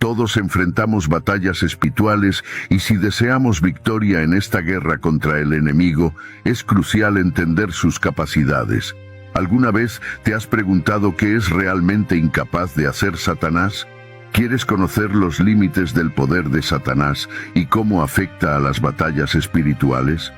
Todos enfrentamos batallas espirituales y si deseamos victoria en esta guerra contra el enemigo, es crucial entender sus capacidades. ¿Alguna vez te has preguntado qué es realmente incapaz de hacer Satanás? ¿Quieres conocer los límites del poder de Satanás y cómo afecta a las batallas espirituales?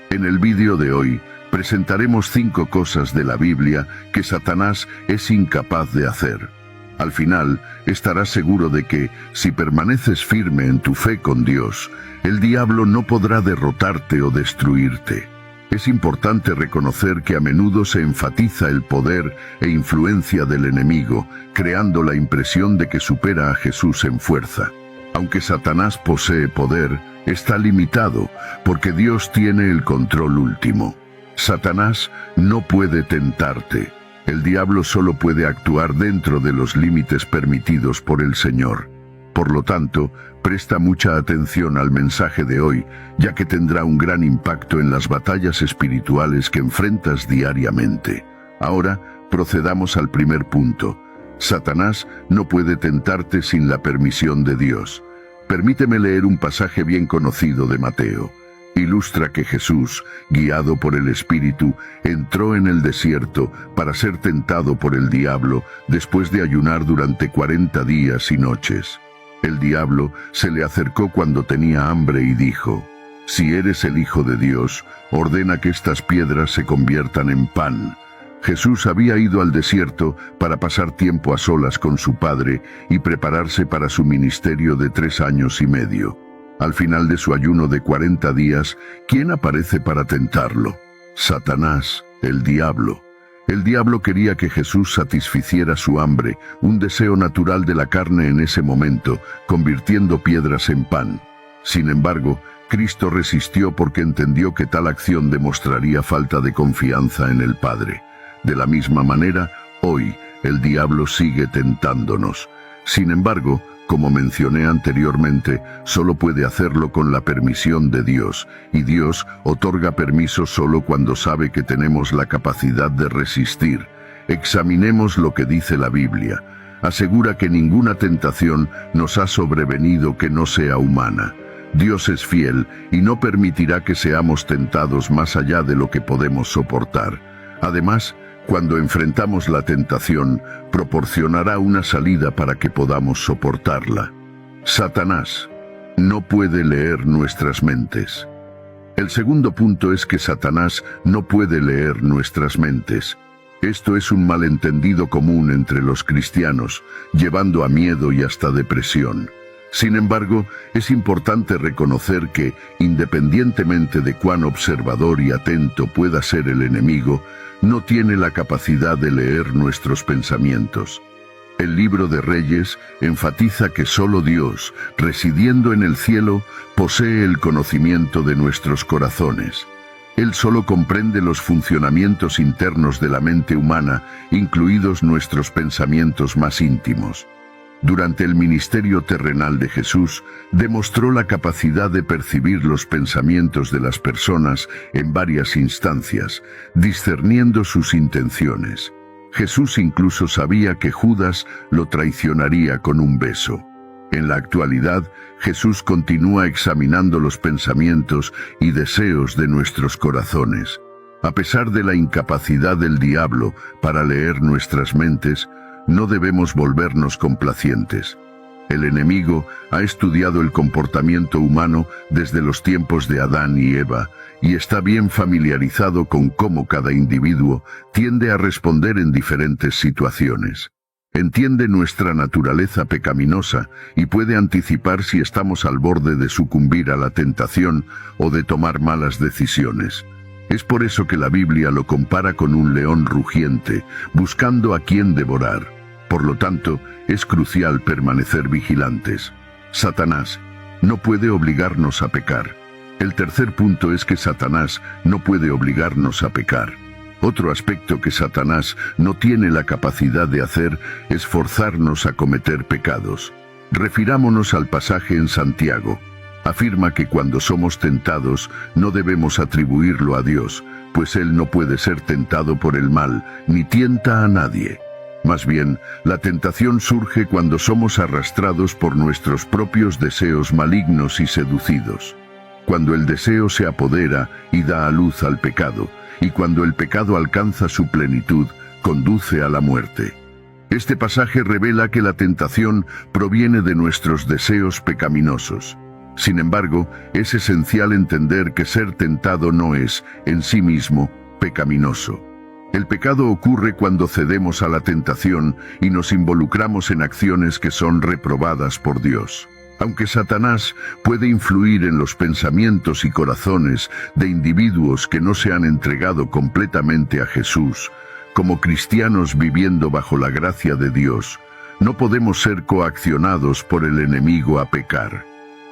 En el vídeo de hoy, presentaremos 5 cosas de la Biblia que Satanás es incapaz de hacer. Al final, estarás seguro de que, si permaneces firme en tu fe con Dios, el diablo no podrá derrotarte o destruirte. Es importante reconocer que a menudo se enfatiza el poder e influencia del enemigo, creando la impresión de que supera a Jesús en fuerza. Aunque Satanás posee poder, está limitado, porque Dios tiene el control último. Satanás no puede tentarte. El diablo solo puede actuar dentro de los límites permitidos por el Señor. Por lo tanto, presta mucha atención al mensaje de hoy, ya que tendrá un gran impacto en las batallas espirituales que enfrentas diariamente. Ahora, procedamos al primer punto. Satanás no puede tentarte sin la permisión de Dios. Permíteme leer un pasaje bien conocido de Mateo. Ilustra que Jesús, guiado por el Espíritu, entró en el desierto para ser tentado por el diablo después de ayunar durante 40 días y noches. El diablo se le acercó cuando tenía hambre y dijo: «Si eres el Hijo de Dios, ordena que estas piedras se conviertan en pan». Jesús había ido al desierto para pasar tiempo a solas con su Padre y prepararse para su ministerio de 3 años y medio. Al final de su ayuno de 40 días, ¿quién aparece para tentarlo? Satanás, el diablo. El diablo quería que Jesús satisficiera su hambre, un deseo natural de la carne en ese momento, convirtiendo piedras en pan. Sin embargo, Cristo resistió porque entendió que tal acción demostraría falta de confianza en el Padre. De la misma manera, hoy, el diablo sigue tentándonos. Sin embargo, como mencioné anteriormente, solo puede hacerlo con la permisión de Dios, y Dios otorga permiso solo cuando sabe que tenemos la capacidad de resistir. Examinemos lo que dice la Biblia. Asegura que ninguna tentación nos ha sobrevenido que no sea humana. Dios es fiel y no permitirá que seamos tentados más allá de lo que podemos soportar. Además, cuando enfrentamos la tentación, proporcionará una salida para que podamos soportarla. Satanás no puede leer nuestras mentes. El segundo punto es que Satanás no puede leer nuestras mentes. Esto es un malentendido común entre los cristianos, llevando a miedo y hasta depresión. Sin embargo, es importante reconocer que, independientemente de cuán observador y atento pueda ser el enemigo, no tiene la capacidad de leer nuestros pensamientos. El libro de Reyes enfatiza que solo Dios, residiendo en el cielo, posee el conocimiento de nuestros corazones. Él solo comprende los funcionamientos internos de la mente humana, incluidos nuestros pensamientos más íntimos. Durante el ministerio terrenal de Jesús, demostró la capacidad de percibir los pensamientos de las personas en varias instancias, discerniendo sus intenciones. Jesús incluso sabía que Judas lo traicionaría con un beso. En la actualidad, Jesús continúa examinando los pensamientos y deseos de nuestros corazones. A pesar de la incapacidad del diablo para leer nuestras mentes, no debemos volvernos complacientes. El enemigo ha estudiado el comportamiento humano desde los tiempos de Adán y Eva y está bien familiarizado con cómo cada individuo tiende a responder en diferentes situaciones. Entiende nuestra naturaleza pecaminosa y puede anticipar si estamos al borde de sucumbir a la tentación o de tomar malas decisiones. Es por eso que la Biblia lo compara con un león rugiente, buscando a quien devorar. Por lo tanto, es crucial permanecer vigilantes. Satanás no puede obligarnos a pecar. El tercer punto es que Satanás no puede obligarnos a pecar. Otro aspecto que Satanás no tiene la capacidad de hacer es forzarnos a cometer pecados. Refirámonos al pasaje en Santiago. Afirma que cuando somos tentados no debemos atribuirlo a Dios, pues Él no puede ser tentado por el mal, ni tienta a nadie. Más bien, la tentación surge cuando somos arrastrados por nuestros propios deseos malignos y seducidos. Cuando el deseo se apodera y da a luz al pecado, y cuando el pecado alcanza su plenitud, conduce a la muerte. Este pasaje revela que la tentación proviene de nuestros deseos pecaminosos. Sin embargo, es esencial entender que ser tentado no es, en sí mismo, pecaminoso. El pecado ocurre cuando cedemos a la tentación y nos involucramos en acciones que son reprobadas por Dios. Aunque Satanás puede influir en los pensamientos y corazones de individuos que no se han entregado completamente a Jesús, como cristianos viviendo bajo la gracia de Dios, no podemos ser coaccionados por el enemigo a pecar.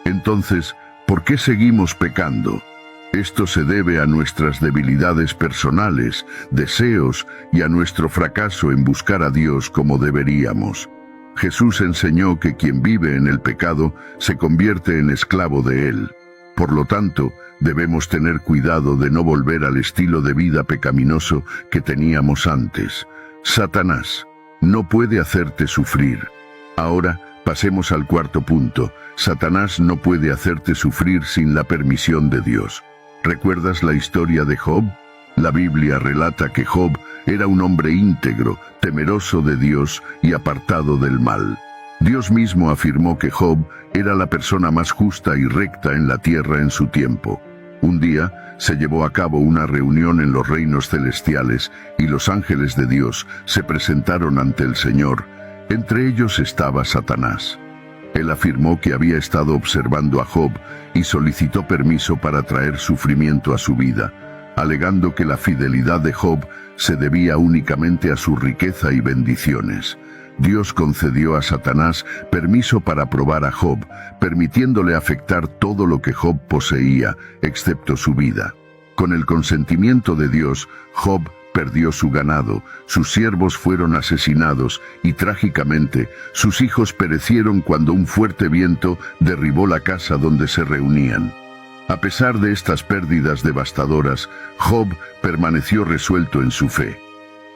Entonces, ¿por qué seguimos pecando? Esto se debe a nuestras debilidades personales, deseos y a nuestro fracaso en buscar a Dios como deberíamos. Jesús enseñó que quien vive en el pecado se convierte en esclavo de él. Por lo tanto, debemos tener cuidado de no volver al estilo de vida pecaminoso que teníamos antes. Satanás no puede hacerte sufrir. Ahora, pasemos al cuarto punto. Satanás no puede hacerte sufrir sin la permisión de Dios. ¿Recuerdas la historia de Job? La Biblia relata que Job era un hombre íntegro, temeroso de Dios y apartado del mal. Dios mismo afirmó que Job era la persona más justa y recta en la tierra en su tiempo. Un día se llevó a cabo una reunión en los reinos celestiales y los ángeles de Dios se presentaron ante el Señor. Entre ellos estaba Satanás. Él afirmó que había estado observando a Job y solicitó permiso para traer sufrimiento a su vida, alegando que la fidelidad de Job se debía únicamente a su riqueza y bendiciones. Dios concedió a Satanás permiso para probar a Job, permitiéndole afectar todo lo que Job poseía, excepto su vida. Con el consentimiento de Dios, Job perdió su ganado, sus siervos fueron asesinados y trágicamente sus hijos perecieron cuando un fuerte viento derribó la casa donde se reunían. A pesar de estas pérdidas devastadoras, Job permaneció resuelto en su fe.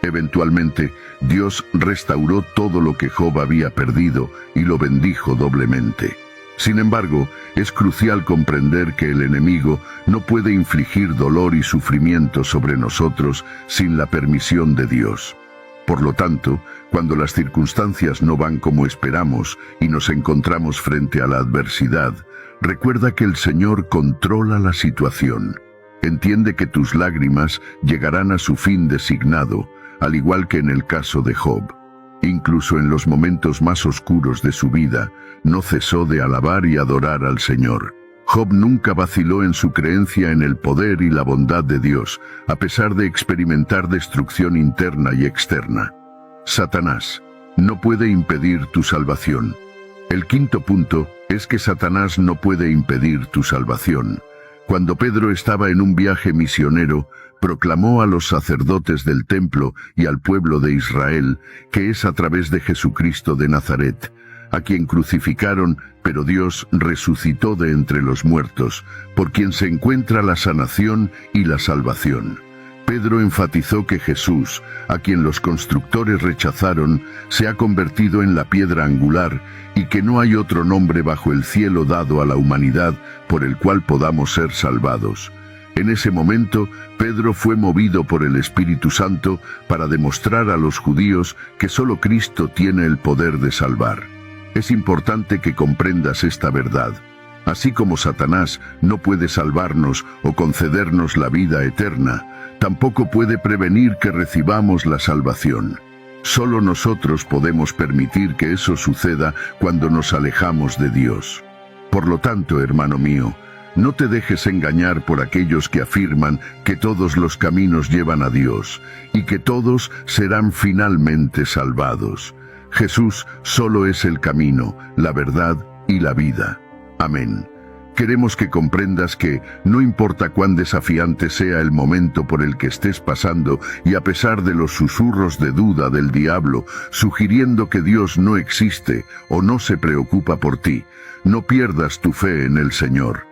Eventualmente, Dios restauró todo lo que Job había perdido y lo bendijo doblemente. Sin embargo, es crucial comprender que el enemigo no puede infligir dolor y sufrimiento sobre nosotros sin la permisión de Dios. Por lo tanto, cuando las circunstancias no van como esperamos y nos encontramos frente a la adversidad, recuerda que el Señor controla la situación. Entiende que tus lágrimas llegarán a su fin designado, al igual que en el caso de Job. Incluso en los momentos más oscuros de su vida, no cesó de alabar y adorar al Señor. Job nunca vaciló en su creencia en el poder y la bondad de Dios, a pesar de experimentar destrucción interna y externa. Satanás no puede impedir tu salvación. El quinto punto es que Satanás no puede impedir tu salvación. Cuando Pedro estaba en un viaje misionero, proclamó a los sacerdotes del templo y al pueblo de Israel que es a través de Jesucristo de Nazaret, a quien crucificaron, pero Dios resucitó de entre los muertos, por quien se encuentra la sanación y la salvación. Pedro enfatizó que Jesús, a quien los constructores rechazaron, se ha convertido en la piedra angular y que no hay otro nombre bajo el cielo dado a la humanidad por el cual podamos ser salvados. En ese momento, Pedro fue movido por el Espíritu Santo para demostrar a los judíos que solo Cristo tiene el poder de salvar. Es importante que comprendas esta verdad. Así como Satanás no puede salvarnos o concedernos la vida eterna, tampoco puede prevenir que recibamos la salvación. Solo nosotros podemos permitir que eso suceda cuando nos alejamos de Dios. Por lo tanto, hermano mío, no te dejes engañar por aquellos que afirman que todos los caminos llevan a Dios y que todos serán finalmente salvados. Jesús solo es el camino, la verdad y la vida. Amén. Queremos que comprendas que, no importa cuán desafiante sea el momento por el que estés pasando y a pesar de los susurros de duda del diablo, sugiriendo que Dios no existe o no se preocupa por ti, no pierdas tu fe en el Señor.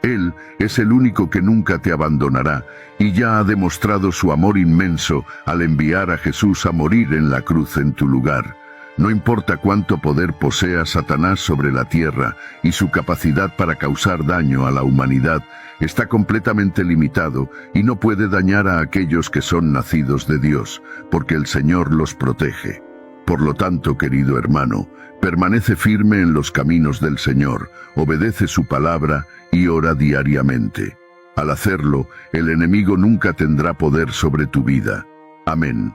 Él es el único que nunca te abandonará y ya ha demostrado su amor inmenso al enviar a Jesús a morir en la cruz en tu lugar. No importa cuánto poder posea Satanás sobre la tierra y su capacidad para causar daño a la humanidad está completamente limitado y no puede dañar a aquellos que son nacidos de Dios, porque el Señor los protege. Por lo tanto, querido hermano, permanece firme en los caminos del Señor, obedece su palabra y ora diariamente. Al hacerlo, el enemigo nunca tendrá poder sobre tu vida. Amén.